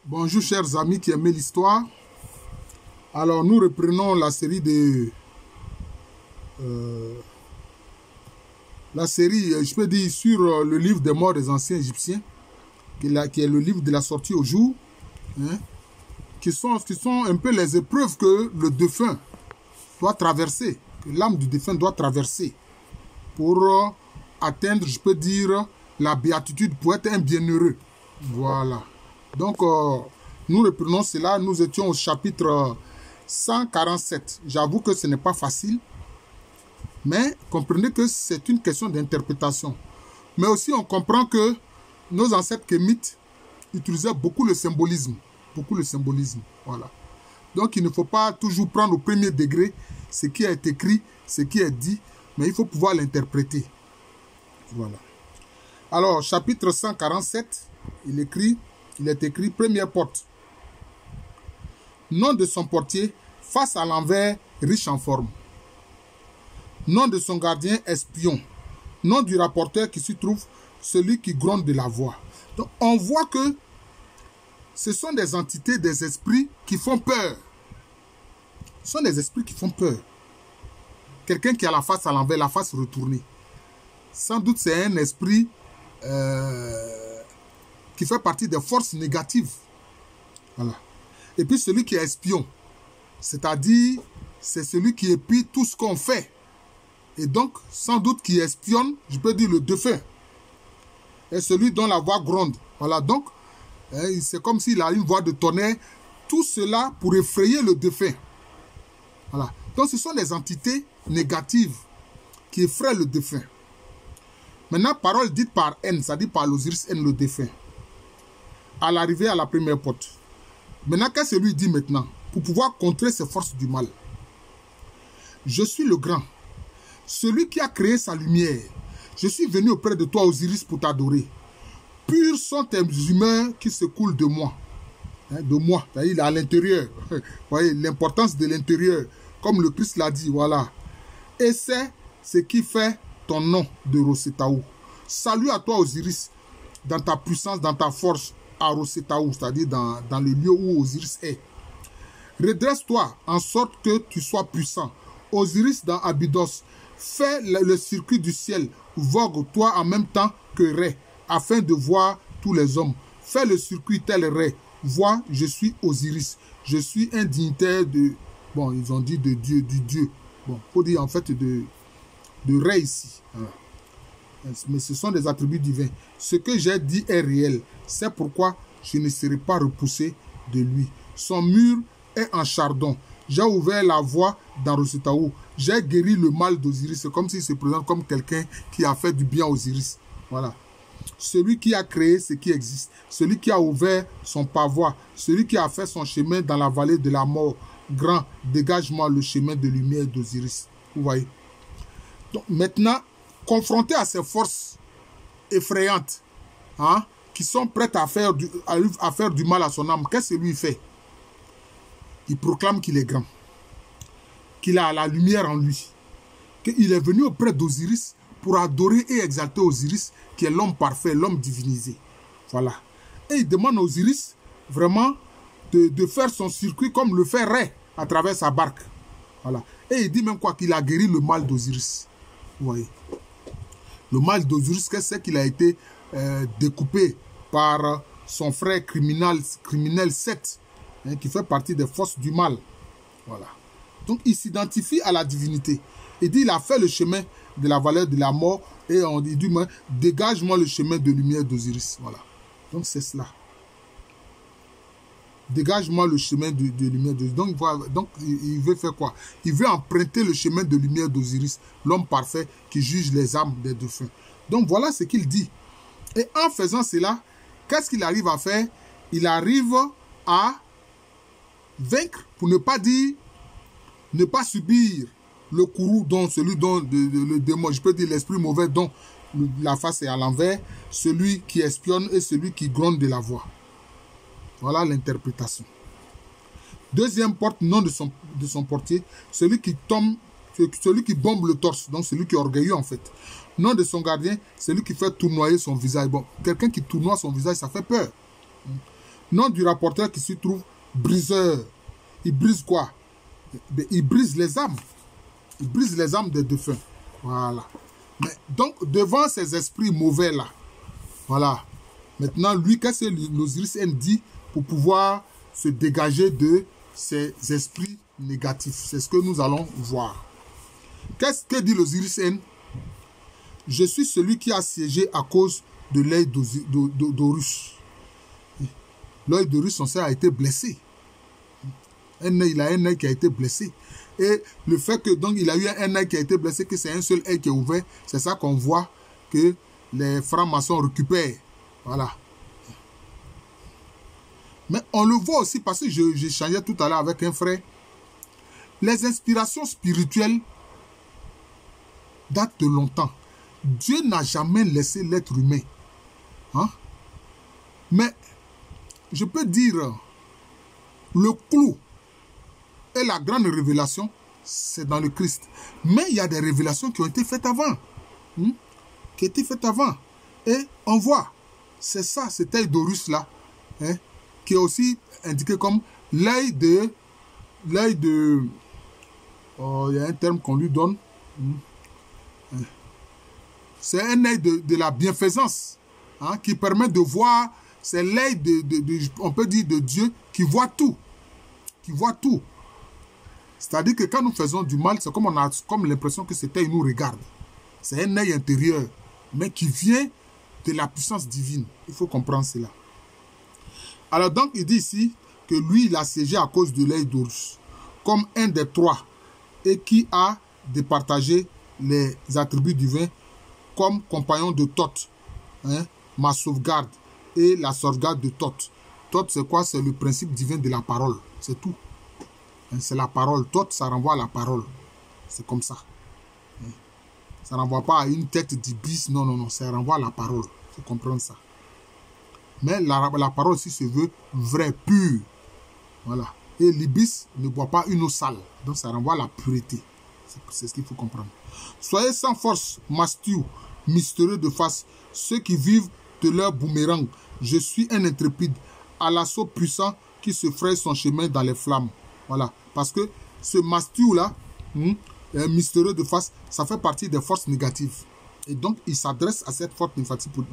Bonjour chers amis qui aiment l'histoire. Alors nous reprenons la série je peux dire, sur le livre des morts des anciens Égyptiens, qui est le livre de la sortie au jour, hein, qui sont un peu les épreuves que le défunt doit traverser, que l'âme du défunt doit traverser pour atteindre, je peux dire, la béatitude, pour être un bienheureux. Voilà. Donc, nous reprenons cela. Nous étions au chapitre 147. J'avoue que ce n'est pas facile. Mais comprenez que c'est une question d'interprétation. Mais aussi, on comprend que nos ancêtres kémites utilisaient beaucoup le symbolisme. Beaucoup le symbolisme. Voilà. Donc, il ne faut pas toujours prendre au premier degré ce qui est écrit, ce qui est dit, mais il faut pouvoir l'interpréter. Voilà. Alors, chapitre 147, il est écrit, première porte. Nom de son portier, face à l'envers, riche en forme. Nom de son gardien, espion. Nom du rapporteur qui s'y trouve, celui qui gronde de la voix. Donc, on voit que ce sont des entités, des esprits qui font peur. Ce sont des esprits qui font peur. Quelqu'un qui a la face à l'envers, la face retournée. Sans doute, c'est un esprit qui fait partie des forces négatives. Voilà. Et puis celui qui est espion, c'est-à-dire, c'est celui qui épie tout ce qu'on fait. Et donc, sans doute qui espionne, je peux dire le défunt. Et celui dont la voix gronde. Voilà, donc, c'est comme s'il a une voix de tonnerre. Tout cela pour effrayer le défunt. Voilà. Donc, ce sont des entités négatives qui effraient le défunt. Maintenant, parole dite par N, c'est-à-dire par l'Osiris N, le défunt. À l'arrivée à la première porte. Maintenant, qu'est-ce que lui dit maintenant? Pour pouvoir contrer ces forces du mal. Je suis le grand, celui qui a créé sa lumière. Je suis venu auprès de toi, Osiris, pour t'adorer. Purs sont tes humeurs qui se coulent de moi. De moi, c'est-à-dire à l'intérieur. Vous voyez, l'importance de l'intérieur. Comme le Christ l'a dit, voilà. Et c'est ce qui fait ton nom de Rosetaou. Salut à toi, Osiris, dans ta puissance, dans ta force, à Rosetaou, c'est-à-dire dans le lieu où Osiris est. Redresse-toi en sorte que tu sois puissant. Osiris dans Abydos, fais le circuit du ciel, vogue-toi en même temps que Ré, afin de voir tous les hommes. Fais le circuit tel Ré, vois, je suis Osiris, je suis un dignitaire de, bon, ils ont dit de Dieu, du Dieu. Bon, il faut dire en fait de Ré ici. Voilà. Mais ce sont des attributs divins. Ce que j'ai dit est réel. C'est pourquoi je ne serai pas repoussé de lui. Son mur est en chardon. J'ai ouvert la voie dans Rosetaou. J'ai guéri le mal d'Osiris. C'est comme s'il se présente comme quelqu'un qui a fait du bien à Osiris. Voilà. Celui qui a créé ce qui existe. Celui qui a ouvert son pavois. Celui qui a fait son chemin dans la vallée de la mort. Grand, dégage-moi le chemin de lumière d'Osiris. Vous voyez. Donc maintenant, confronté à ces forces effrayantes, hein, qui sont prêtes à faire du mal à son âme, qu'est-ce que lui fait? Il proclame qu'il est grand, qu'il a la lumière en lui, qu'il est venu auprès d'Osiris pour adorer et exalter Osiris, qui est l'homme parfait, l'homme divinisé. Voilà. Et il demande à Osiris vraiment de faire son circuit comme le fait Ré à travers sa barque. Voilà. Et il dit même quoi, qu'il a guéri le mal d'Osiris. Vous voyez. Le mal d'Osiris, c'est qu'il a été découpé par son frère criminel Seth, hein, qui fait partie des forces du mal. Voilà. Donc, il s'identifie à la divinité. Il dit, il a fait le chemin de la vallée de la mort, et on dit, dégage-moi le chemin de lumière d'Osiris. Voilà. Donc, c'est cela. Dégage-moi le chemin de lumière d'Osiris. Donc, voilà, donc, il veut faire quoi? Il veut emprunter le chemin de lumière d'Osiris, l'homme parfait qui juge les âmes des défunts. Donc, voilà ce qu'il dit. Et en faisant cela, qu'est-ce qu'il arrive à faire? Il arrive à vaincre, pour ne pas dire, ne pas subir le courroux dont celui dont le démon, je peux dire l'esprit mauvais dont la face est à l'envers, celui qui espionne et celui qui gronde de la voix. Voilà l'interprétation. Deuxième porte, nom de son portier, celui qui bombe le torse, donc celui qui est orgueilleux en fait. Nom de son gardien, celui qui fait tournoyer son visage. Bon, quelqu'un qui tournoie son visage, ça fait peur. Nom du rapporteur qui se trouve briseur. Il brise quoi? Il brise les âmes. Il brise les âmes des défunts. Voilà. Mais donc, devant ces esprits mauvais là, voilà. Maintenant, lui, qu'est-ce que l'Osiris N dit pour pouvoir se dégager de ces esprits négatifs? C'est ce que nous allons voir. Qu'est-ce que dit l'Osiris N? Je suis celui qui a siégé à cause de l'œil d'Horus. L'œil d'Horus, son a été blessé. Il a un œil qui a été blessé. Et le fait que donc il a eu un œil qui a été blessé, que c'est un seul œil qui est ouvert, c'est ça qu'on voit que les francs-maçons récupèrent. Voilà. Mais on le voit aussi parce que j'échangeais tout à l'heure avec un frère. Les inspirations spirituelles datent de longtemps. Dieu n'a jamais laissé l'être humain. Hein? Mais je peux dire, le clou et la grande révélation, c'est dans le Christ. Mais il y a des révélations qui ont été faites avant. Qui ont été faites avant. Et on voit, c'est ça, cet œil d'Horus là, hein, qui est aussi indiqué comme l'œil de... Oh, il y a un terme qu'on lui donne. C'est un œil de la bienfaisance, hein, qui permet de voir. C'est l'œil on peut dire, de Dieu qui voit tout. Qui voit tout. C'est-à-dire que quand nous faisons du mal, c'est comme on a comme l'impression que cet œil nous regarde. C'est un œil intérieur, mais qui vient de la puissance divine. Il faut comprendre cela. Alors donc, il dit ici que lui, il a siégé à cause de l'œil d'Horus, comme un des trois, et qui a départagé les attributs divins comme compagnon de Thoth, hein, ma sauvegarde, et la sauvegarde de Thoth. Thoth, c'est quoi? C'est le principe divin de la parole. C'est tout. C'est la parole. Thoth, ça renvoie à la parole. C'est comme ça. Ça ne renvoie pas à une tête d'ibis. Non, non, non. Ça renvoie à la parole. Il faut comprendre ça. Mais la parole aussi se veut vraie, pure. Voilà. Et l'ibis ne boit pas une eau sale. Donc ça renvoie à la pureté. C'est ce qu'il faut comprendre. Soyez sans force, mastiou, mystérieux de face, ceux qui vivent de leur boomerang. Je suis un intrépide, à l'assaut puissant qui se fraye son chemin dans les flammes. Voilà. Parce que ce mastiou-là, mystérieux de face, ça fait partie des forces négatives. Et donc, il s'adresse à cette force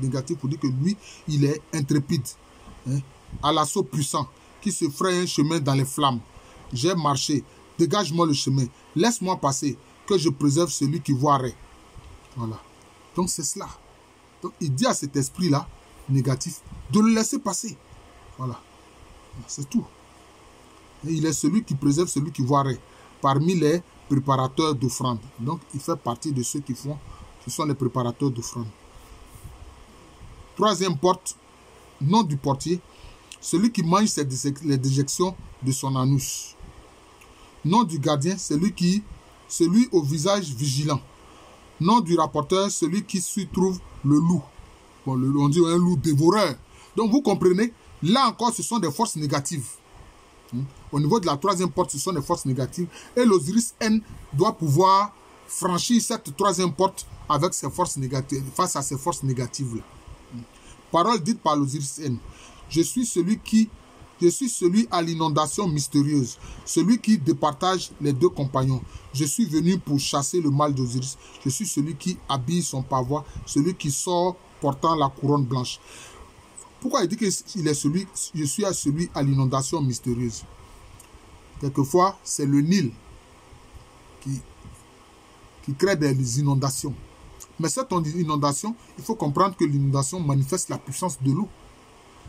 négative pour dire que lui, il est intrépide. Hein, à l'assaut puissant qui se fraye un chemin dans les flammes. J'ai marché. Dégage-moi le chemin. Laisse-moi passer, que je préserve celui qui voirait. Voilà. Donc, c'est cela. Donc, il dit à cet esprit-là, négatif, de le laisser passer. Voilà. C'est tout. Et il est celui qui préserve celui qui voirait. Parmi les préparateurs d'offrandes. Donc, il fait partie de ceux qui sont les préparateurs d'offrandes. Troisième porte, nom du portier, celui qui mange les déjections de son anus. Nom du gardien, celui au visage vigilant. Nom du rapporteur, celui qui s'y trouve le loup. Bon, on dit un loup dévoreur. Donc vous comprenez, là encore, ce sont des forces négatives. Au niveau de la troisième porte, ce sont des forces négatives. Et l'Osiris N doit pouvoir franchir cette troisième porte avec ses forces négatives, face à ces forces négatives-là. Parole dite par l'Osiris N. Je suis celui à l'inondation mystérieuse, celui qui départage les deux compagnons. Je suis venu pour chasser le mal d'Osiris. Je suis celui qui habille son pavois, celui qui sort portant la couronne blanche. Pourquoi il dit qu'il est celui, je suis à celui à l'inondation mystérieuse? Quelquefois, c'est le Nil qui crée des inondations. Mais cette inondation, il faut comprendre que l'inondation manifeste la puissance de l'eau.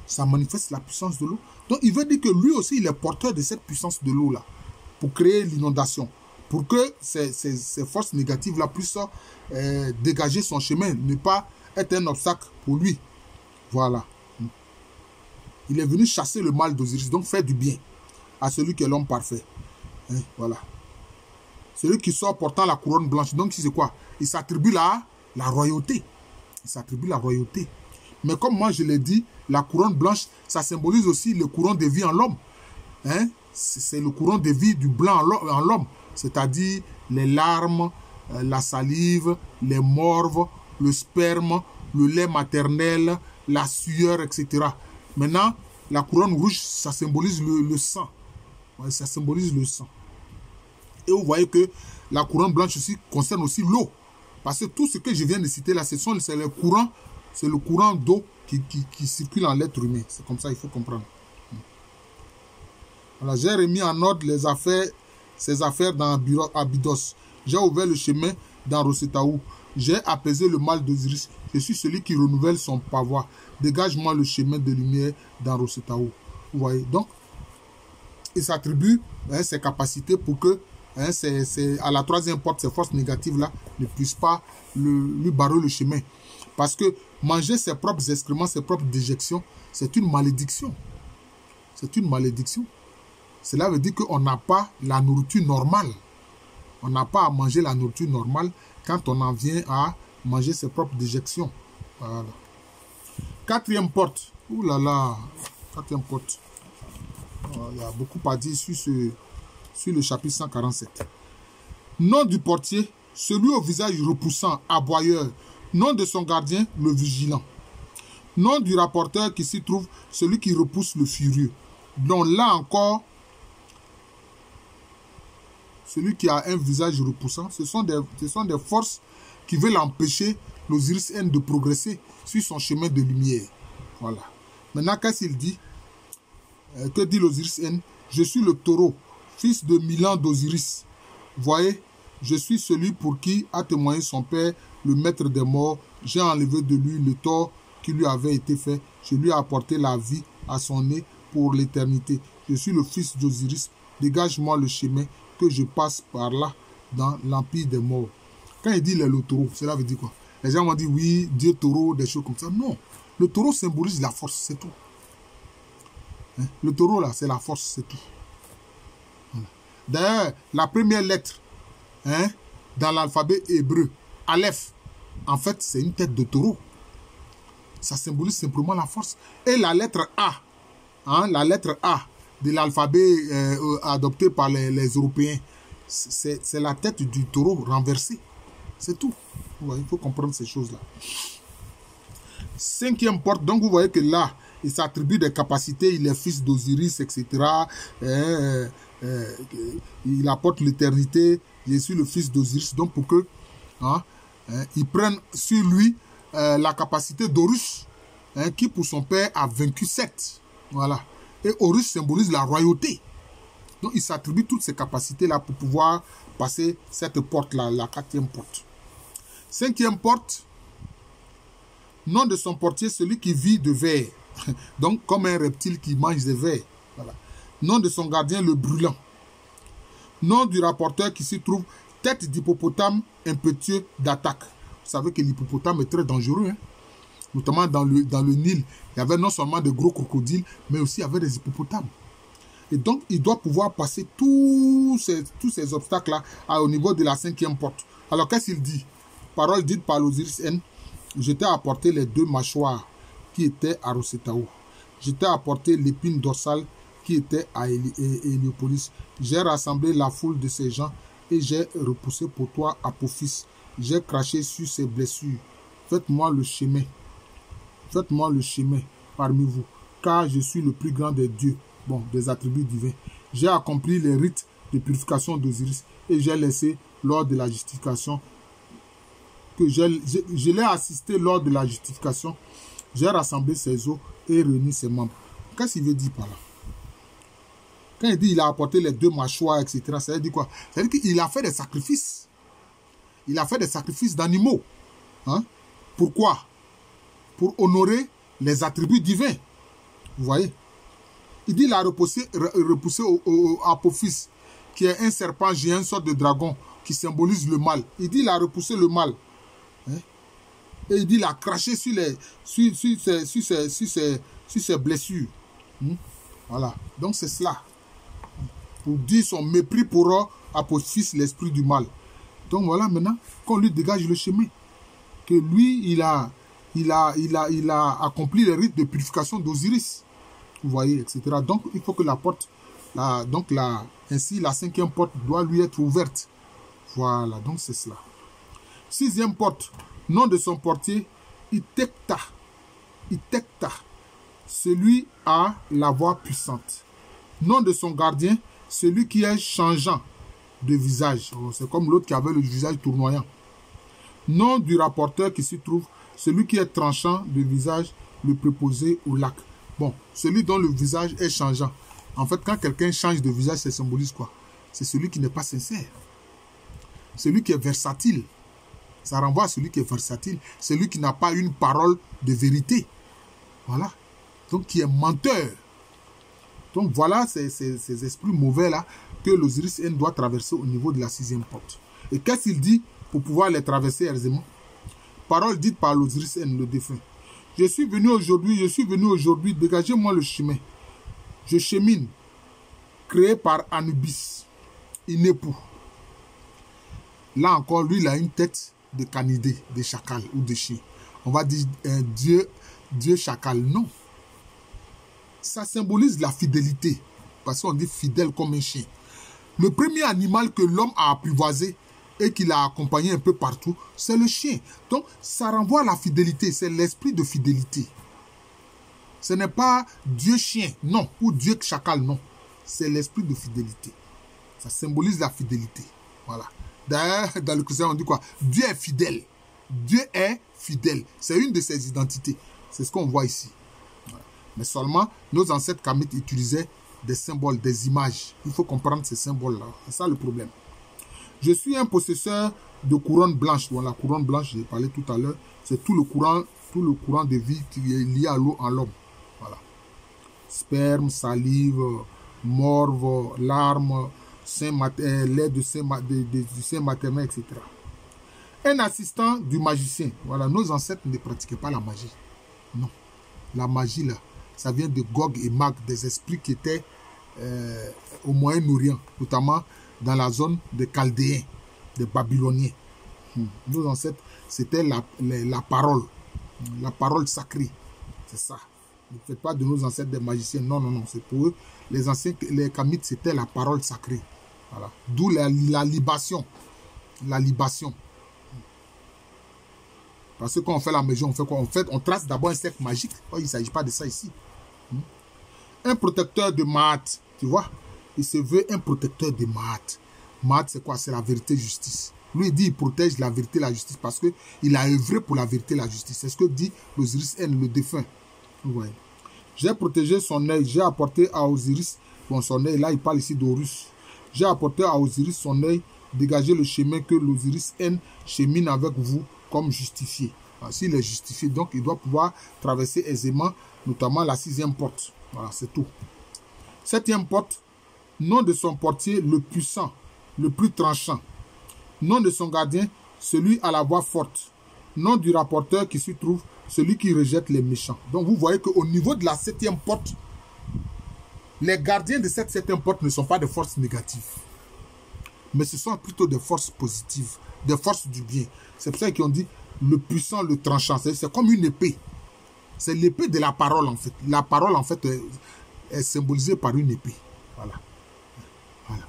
Ça manifeste la puissance de l'eau. Donc, il veut dire que lui aussi, il est porteur de cette puissance de l'eau-là pour créer l'inondation. Pour que ces forces négatives-là puissent dégager son chemin, ne pas être un obstacle pour lui. Voilà. Il est venu chasser le mal d'Osiris, donc faire du bien à celui qui est l'homme parfait. Hein, voilà. Celui qui sort portant la couronne blanche. Donc, c'est quoi? Il s'attribue la royauté. Il s'attribue la royauté. Mais comme moi, je l'ai dit, la couronne blanche, ça symbolise aussi le courant de vie en l'homme. Hein? C'est le courant de vie du blanc en l'homme. C'est-à-dire les larmes, la salive, les morves, le sperme, le lait maternel, la sueur, etc. Maintenant, la couronne rouge, ça symbolise le sang. Ouais, ça symbolise le sang. Et vous voyez que la couronne blanche aussi concerne aussi l'eau. Parce que tout ce que je viens de citer là, c'est le courant d'eau qui circule en l'être humain. C'est comme ça, il faut comprendre. Voilà, j'ai remis en ordre ses affaires dans Abydos. J'ai ouvert le chemin dans Rosetaou. J'ai apaisé le mal d'Osiris. Je suis celui qui renouvelle son pavois. Dégage-moi le chemin de lumière dans Rosetaou. Vous voyez, donc, il s'attribue ses capacités pour que à la troisième porte, ces forces négatives-là ne puissent pas lui barrer le chemin. Parce que manger ses propres excréments, ses propres déjections, c'est une malédiction. C'est une malédiction. Cela veut dire qu'on n'a pas la nourriture normale. On n'a pas à manger la nourriture normale quand on en vient à manger ses propres déjections. Voilà. Quatrième porte. Ouh là là. Quatrième porte. Il y a beaucoup à dire sur le chapitre 147. Nom du portier, celui au visage repoussant, aboyeur. Nom de son gardien, le vigilant. Nom du rapporteur qui s'y trouve, celui qui repousse le furieux. Donc là encore, celui qui a un visage repoussant, ce sont des forces qui veulent empêcher l'Osiris N de progresser sur son chemin de lumière. Voilà. Maintenant, qu'est-ce qu'il dit? Que dit l'Osiris N? Je suis le taureau, fils de 1000 ans d'Osiris. Voyez, je suis celui pour qui a témoigné son père, le maître des morts. J'ai enlevé de lui le tort qui lui avait été fait. Je lui ai apporté la vie à son nez pour l'éternité. Je suis le fils d'Osiris. Dégage-moi le chemin que je passe par là dans l'empire des morts. Quand il dit le taureau, cela veut dire quoi? Les gens m'ont dit oui, Dieu taureau, des choses comme ça. Non, le taureau symbolise la force, c'est tout. Hein? Le taureau là, c'est la force, c'est tout. Voilà. D'ailleurs, la première lettre dans l'alphabet hébreu, Aleph, en fait, c'est une tête de taureau. Ça symbolise simplement la force. Et la lettre A, la lettre A de l'alphabet adopté par les Européens, c'est la tête du taureau renversée. C'est tout. Il faut comprendre ces choses-là. Cinquième porte, donc vous voyez que là, il s'attribue des capacités, il est fils d'Osiris, etc. Il apporte l'éternité, je suis le fils d'Osiris. Donc pour que il prenne sur lui la capacité d'Horus, qui pour son père a vaincu Seth. Voilà. Et Horus symbolise la royauté. Donc il s'attribue toutes ces capacités-là pour pouvoir passer cette porte-là, la quatrième porte. Cinquième porte, nom de son portier, celui qui vit de vers. Donc comme un reptile qui mange des vers. Voilà. Nom de son gardien, le brûlant. Nom du rapporteur qui s'y trouve, tête d'hippopotame impétueux d'attaque. Vous savez que l'hippopotame est très dangereux. Notamment dans le Nil, il y avait non seulement de gros crocodiles, mais aussi il y avait des hippopotames. Et donc, il doit pouvoir passer tous ces obstacles-là au niveau de la cinquième porte. Alors, qu'est-ce qu'il dit? Parole dite par l'Osiris N. Je t'ai apporté les 2 mâchoires qui étaient à Rosetaou. Je t'ai apporté l'épine dorsale qui était à Héliopolis. J'ai rassemblé la foule de ces gens et j'ai repoussé pour toi Apophis. J'ai craché sur ses blessures. Faites-moi le chemin. Faites-moi le chemin parmi vous, car je suis le plus grand des dieux, des attributs divins. J'ai accompli les rites de purification d'Osiris et j'ai laissé lors de la justification, je l'ai assisté lors de la justification, j'ai rassemblé ses os et réuni ses membres. Qu'est-ce qu'il veut dire par là? Quand il dit il a apporté les 2 mâchoires, etc., ça veut dire quoi? Ça veut dire qu'il a fait des sacrifices. Il a fait des sacrifices d'animaux. Pourquoi? Pour honorer les attributs divins. Vous voyez? Il dit il a repoussé au Apophis, qui est un serpent géant, une sorte de dragon, qui symbolise le mal. Il dit il a repoussé le mal. Et il dit il a craché sur ses blessures. Voilà. Donc c'est cela. Pour dire son mépris pour Apophis, l'esprit du mal. Donc voilà maintenant qu'on lui dégage le chemin. Que lui, il a accompli les rites de purification d'Osiris. Vous voyez, etc. Donc, il faut que la porte, ainsi, la cinquième porte doit lui être ouverte. Voilà, donc c'est cela. Sixième porte, nom de son portier, Itekta. Itekta. celui a la voix puissante. Nom de son gardien, celui qui est changeant de visage. C'est comme l'autre qui avait le visage tournoyant. Nom du rapporteur qui s'y trouve, celui qui est tranchant de visage, le préposé au lac. Bon, celui dont le visage est changeant. En fait, quand quelqu'un change de visage, ça symbolise quoi? C'est celui qui n'est pas sincère. Celui qui est versatile. Ça renvoie à celui qui est versatile. Celui qui n'a pas une parole de vérité. Voilà. Donc, qui est menteur. Donc, voilà ces esprits mauvais-là que l'Osiris N doit traverser au niveau de la 6e porte. Et qu'est-ce qu'il dit pour pouvoir les traverser aisément? Parole dite par l'Osiris N, le défunt. Je suis venu aujourd'hui, dégagez-moi le chemin. Je chemine, créé par Anubis, Inépu. Là encore, lui, il a une tête de canidé, de chacal ou de chien. On va dire Dieu chacal. Non. Ça symbolise la fidélité. Parce qu'on dit fidèle comme un chien. Le premier animal que l'homme a apprivoisé et qu'il a accompagné un peu partout, c'est le chien. Donc, ça renvoie à la fidélité. C'est l'esprit de fidélité. Ce n'est pas Dieu chien, non. Ou Dieu chacal, non. C'est l'esprit de fidélité. Ça symbolise la fidélité. Voilà. D'ailleurs, dans le christianisme, on dit quoi? Dieu est fidèle. Dieu est fidèle. C'est une de ses identités. C'est ce qu'on voit ici. Voilà. Mais seulement, nos ancêtres kamites utilisaient des symboles, des images. Il faut comprendre ces symboles-là. C'est ça le problème. Je suis un possesseur de couronne blanche. Bon, la couronne blanche, j'ai parlé tout à l'heure, c'est tout le courant de vie qui est lié à l'eau en l'homme. Voilà. Sperme, salive, morve, larmes, lait du sein maternel, etc. Un assistant du magicien. Voilà, nos ancêtres ne pratiquaient pas la magie. Non. La magie, là, ça vient de Gog et Mag, des esprits qui étaient au Moyen-Orient, notamment dans la zone des Chaldéens, des Babyloniens. Nos ancêtres, c'était la parole sacrée. C'est ça. Ne faites pas de nos ancêtres des magiciens. Non, non, non. C'est pour eux. Les Kamites, c'était la parole sacrée. Voilà. D'où la libation. La libation. Parce que quand on fait la magie, on fait quoi? On trace d'abord un cercle magique. Oh, il ne s'agit pas de ça ici. Un protecteur de Maat. Tu vois? Il se veut un protecteur de Maat. Maat, c'est quoi? C'est la vérité et justice. Lui, il dit il protège la vérité et la justice parce qu'il a œuvré pour la vérité et la justice. C'est ce que dit l'Osiris N, le défunt. Vous voyez. J'ai protégé son œil. J'ai apporté à Osiris, bon, son œil, là, il parle ici d'Horus. J'ai apporté à Osiris son œil, dégagé le chemin que l'Osiris N chemine avec vous comme justifié. S'il est justifié, donc il doit pouvoir traverser aisément, notamment la 6e porte. Voilà, c'est tout. 7e porte, nom de son portier, le puissant, le plus tranchant. Nom de son gardien, celui à la voix forte. Nom du rapporteur qui s'y trouve, celui qui rejette les méchants. Donc vous voyez qu'au niveau de la 7e porte, les gardiens de cette 7e porte ne sont pas des forces négatives. Mais ce sont plutôt des forces positives, des forces du bien. C'est pour ça qu'ils ont dit le puissant, le tranchant. C'est comme une épée. C'est l'épée de la parole en fait. La parole en fait est symbolisée par une épée. Voilà. Voilà.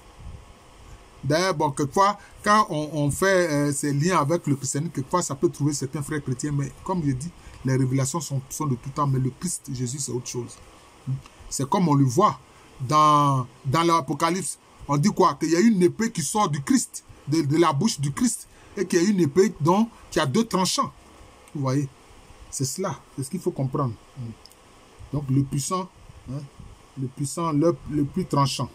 D'ailleurs, bon, quelquefois, quand on fait ces liens avec le christianisme, quelquefois ça peut trouver certains frères chrétiens, mais comme je dis, les révélations sont de tout temps, mais le Christ, Jésus, c'est autre chose. C'est comme on le voit dans l'Apocalypse. On dit quoi? Qu'il y a une épée qui sort du Christ, de la bouche du Christ, et qu'il y a une épée qui a 2 tranchants. Vous voyez? C'est cela, c'est ce qu'il faut comprendre. Donc le puissant, le plus tranchant.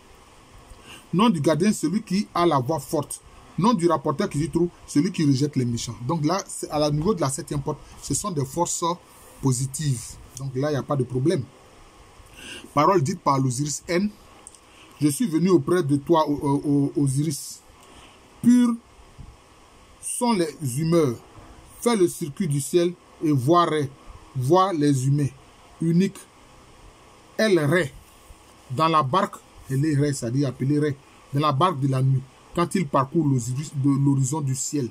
Nom du gardien, celui qui a la voix forte. Nom du rapporteur qui s'y trouve, celui qui rejette les méchants. Donc là, à la niveau de la 7e porte, ce sont des forces positives. Donc là, il n'y a pas de problème. Parole dite par l'Osiris N. Je suis venu auprès de toi, Osiris. Pures sont les humeurs. Fais le circuit du ciel et vois les humains. Unique. Elle rait dans la barque, elle est rait, c'est-à-dire appelée rait, dans la barque de la nuit, quand il parcourt l'horizon du ciel.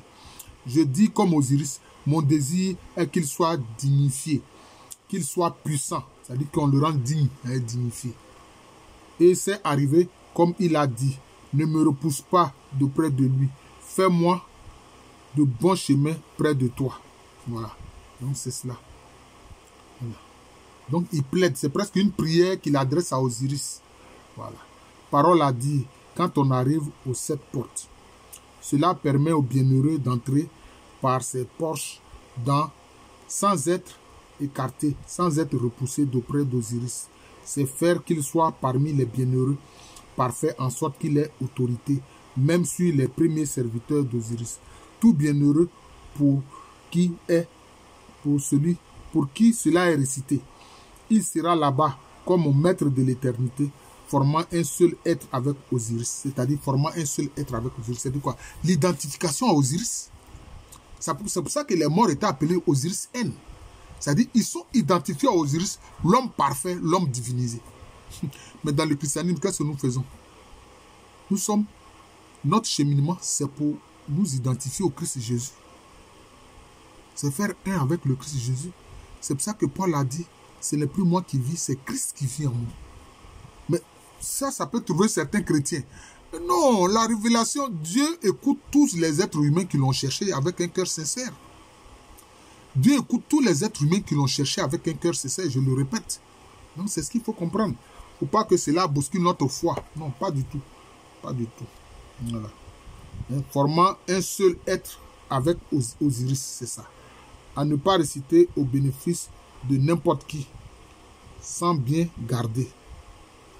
Je dis comme Osiris, mon désir est qu'il soit dignifié, qu'il soit puissant, c'est-à-dire qu'on le rend digne, dignifié. Et c'est arrivé comme il a dit, ne me repousse pas de près de lui, fais-moi de bons chemins près de toi. Voilà, donc c'est cela. Voilà. Donc il plaide, c'est presque une prière qu'il adresse à Osiris. Voilà. Parole a dit, quand on arrive aux 7 portes, cela permet aux bienheureux d'entrer par ces porches sans être écartés, sans être repoussés d'auprès d'Osiris. C'est faire qu'il soit parmi les bienheureux parfaits en sorte qu'il ait autorité, même sur les premiers serviteurs d'Osiris. Tout bienheureux pour qui cela est récité. Il sera là-bas comme maître de l'éternité, formant un seul être avec Osiris. C'est-à-dire formant un seul être avec Osiris. C'est-à-dire quoi? L'identification à Osiris. C'est pour ça que les morts étaient appelés Osiris N. C'est-à-dire ils sont identifiés à Osiris, l'homme parfait, l'homme divinisé. Mais dans le christianisme, qu'est-ce que nous faisons? Notre cheminement, c'est pour nous identifier au Christ Jésus. C'est faire un avec le Christ Jésus. C'est pour ça que Paul a dit, ce n'est plus moi qui vis, c'est Christ qui vit en moi. Mais ça peut trouver certains chrétiens. Mais non, la révélation, Dieu écoute tous les êtres humains qui l'ont cherché avec un cœur sincère. Dieu écoute tous les êtres humains qui l'ont cherché avec un cœur sincère, je le répète. Donc c'est ce qu'il faut comprendre. Il ne faut pas que cela bouscule notre foi. Non, pas du tout. Pas du tout. Voilà. Formant un seul être avec Osiris, c'est ça. À ne pas réciter au bénéfice de n'importe qui, sans bien garder.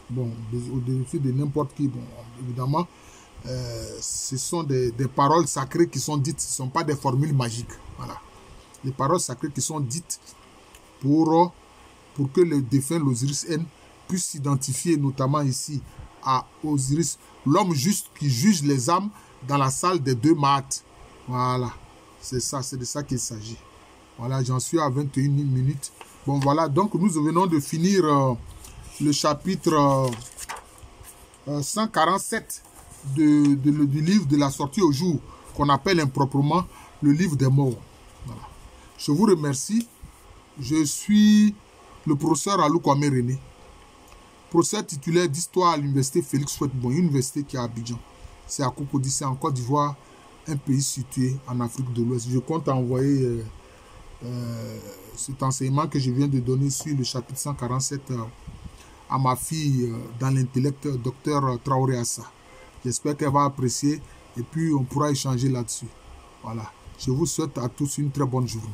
Bon, au bénéfice de n'importe qui, bon, évidemment, ce sont des paroles sacrées qui sont dites, ce ne sont pas des formules magiques. Voilà. Les paroles sacrées qui sont dites pour que le défunt, l'Osiris N, puisse s'identifier notamment ici à Osiris, l'homme juste qui juge les âmes dans la salle des 2 maths. Voilà, c'est ça, c'est de ça qu'il s'agit. Voilà, j'en suis à 21 minutes. Bon, voilà, donc nous venons de finir le chapitre 147 du livre de la sortie au jour, qu'on appelle improprement le livre des morts. Voilà. Je vous remercie. Je suis le professeur Alou Kwame René, professeur titulaire d'histoire à l'université Félix Houphouët-Boigny, une université qui est à Abidjan. C'est à Cocody, c'est en Côte d'Ivoire, un pays situé en Afrique de l'Ouest. Je compte envoyer cet enseignement que je viens de donner sur le chapitre 147 à ma fille dans l'intellect, Dr Traoré Assa. J'espère qu'elle va apprécier et puis on pourra échanger là-dessus. Voilà. Je vous souhaite à tous une très bonne journée.